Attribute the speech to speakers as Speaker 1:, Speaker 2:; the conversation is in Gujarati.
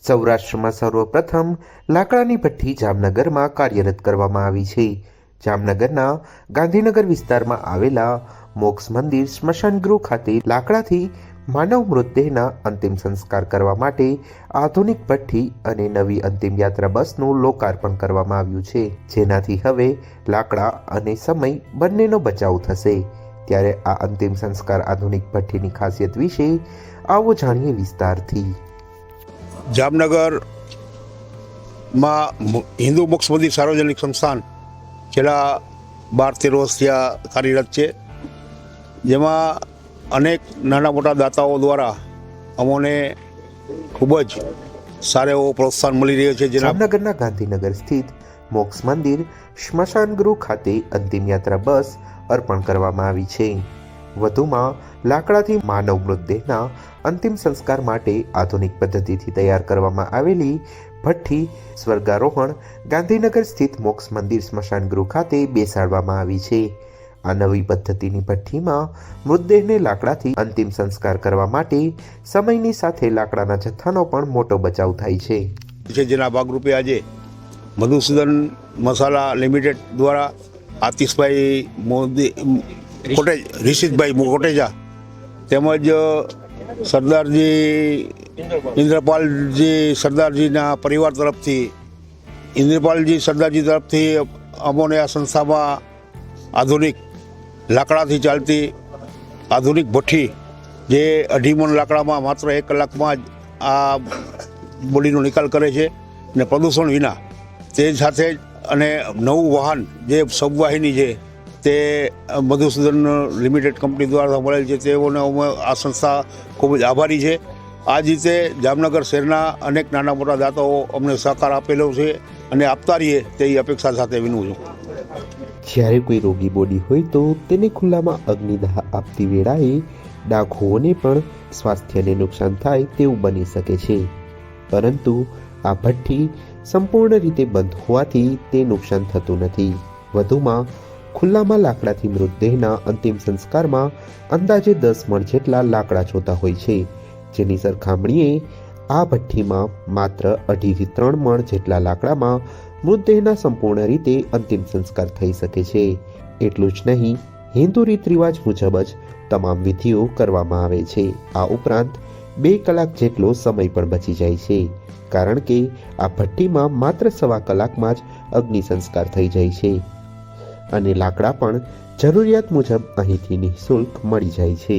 Speaker 1: સૌરાષ્ટ્રમાં સર્વપ્રથમ લાકડાની ભઠ્ઠી જામનગરમાં કાર્યરત કરવામાં આવી છે. જામનગરના ગાંધીનગર વિસ્તારમાં આવેલા મોક્ષ મંદિર સ્મશાનગૃહ ખાતે લાકડાથી માનવ મૃતદેહના અંતિમ સંસ્કાર કરવા માટે આધુનિક ભઠ્ઠી અને નવી અંતિમ યાત્રા બસનું લોકાર્પણ કરવામાં આવ્યું છે, જેનાથી હવે લાકડા અને સમય બંનેનો બચાવ થશે. ત્યારે આ અંતિમ સંસ્કાર આધુનિક ભઠ્ઠીની ખાસિયત વિશે આવો જાણીએ વિસ્તારથી.
Speaker 2: જામનગરમાં હિન્દુ મોક્ષ મંદિર સાર્વજનિક સંસ્થાન છેલ્લા 12-13 વર્ષ ત્યાં કાર્યરત છે, જેમાં અનેક નાના મોટા દાતાઓ દ્વારા અમોને ખૂબ જ સારો એવો પ્રોત્સાહન મળી રહ્યો છે.
Speaker 1: જામનગરના ગાંધીનગર સ્થિત મોક્ષ મંદિર સ્મશાનગૃહ ખાતે અંતિમ યાત્રા બસ અર્પણ કરવામાં આવી છે. વધુમાં લાકડાથી માનવ મૃતદેહના અંતિમ સંસ્કાર માટે આધુનિક પદ્ધતિથી તૈયાર કરવામાં આવેલી ભઠ્ઠી સ્વર્ગારોહણ ગાંધીનગર સ્થિત મોક્ષ મંદિર સ્મશાનગૃહ ખાતે બેસાડવામાં આવી છે. આ નવી પદ્ધતિની ભઠ્ઠીમાં મૃતદેહને લાકડાથી અંતિમ સંસ્કાર કરવા માટે સમયની સાથે લાકડાના જથ્થાનો પણ મોટો બચાવ થાય છે.
Speaker 2: જેના ભાગરૂપે આજે મધુસૂદન મસાલા લિમિટેડ દ્વારા આતિશભાઈ મોદી રિશિતભાઈ કોટેજા તેમજ સરદારજી ઇન્દ્રપાલજી સરદારજીના પરિવાર તરફથી ઇન્દ્રપાલજી સરદારજી તરફથી અમોને આ સંસ્થામાં આધુનિક લાકડાથી ચાલતી આધુનિક ભઠ્ઠી જે 2.5 મણ લાકડામાં માત્ર 1 કલાકમાં જ આ બોડીનો નિકાલ કરે છે અને પ્રદૂષણ વિના. તે સાથે અને નવું વાહન જે સબવાહિની છે તે મધુસૂદન લિમિટેડ કંપની દ્વારા મળેલ છે. તેઓને આ સંસ્થા ખૂબ જ આભારી છે. આ જ રીતે જામનગર શહેરના અનેક નાના મોટા દાતાઓ અમને સહકાર આપેલો છે અને આપતા રહીએ તેવી અપેક્ષા સાથે વિનું છું.
Speaker 1: જ્યારે કોઈ રોગી બોડી હોય તો તેને ખુલ્લામાં અગ્નિદાહ આપતી વેળાએ ડાઘોને પણ સ્વાસ્થ્યને નુકસાન થાય તેવું બની શકે છે, પરંતુ આ ભઠ્ઠી સંપૂર્ણ રીતે બંધ હોવાથી તે નુકસાન થતું નથી. વધુમાં ખુલ્લામાં લાકડાથી મૃતદેહના અંતિમ સંસ્કારમાં અંદાજે 10 મણ જેટલા લાકડા જોતા હોય છે, જેની સરખામણીએ આ ભઠ્ઠીમાં માત્ર 2.5 થી 3 મણ જેટલા લાકડામાં મૃતદેહના સંપૂર્ણ રીતે અંતિમ સંસ્કાર થઈ શકે છે. એટલું જ નહીં, હિન્દુ રીત રિવાજ મુજબ જ તમામ વિધિઓ કરવામાં આવે છે. આ ઉપરાંત 2 કલાક જેટલો સમય પણ બચી જાય છે, કારણ કે આ ભઠ્ઠીમાં માત્ર 1.25 કલાકમાં જ અગ્નિ સંસ્કાર થઈ જાય છે અને લાકડા પણ જરૂરિયાત મુજબ અહીંથી નિઃશુલ્ક મળી જાય છે.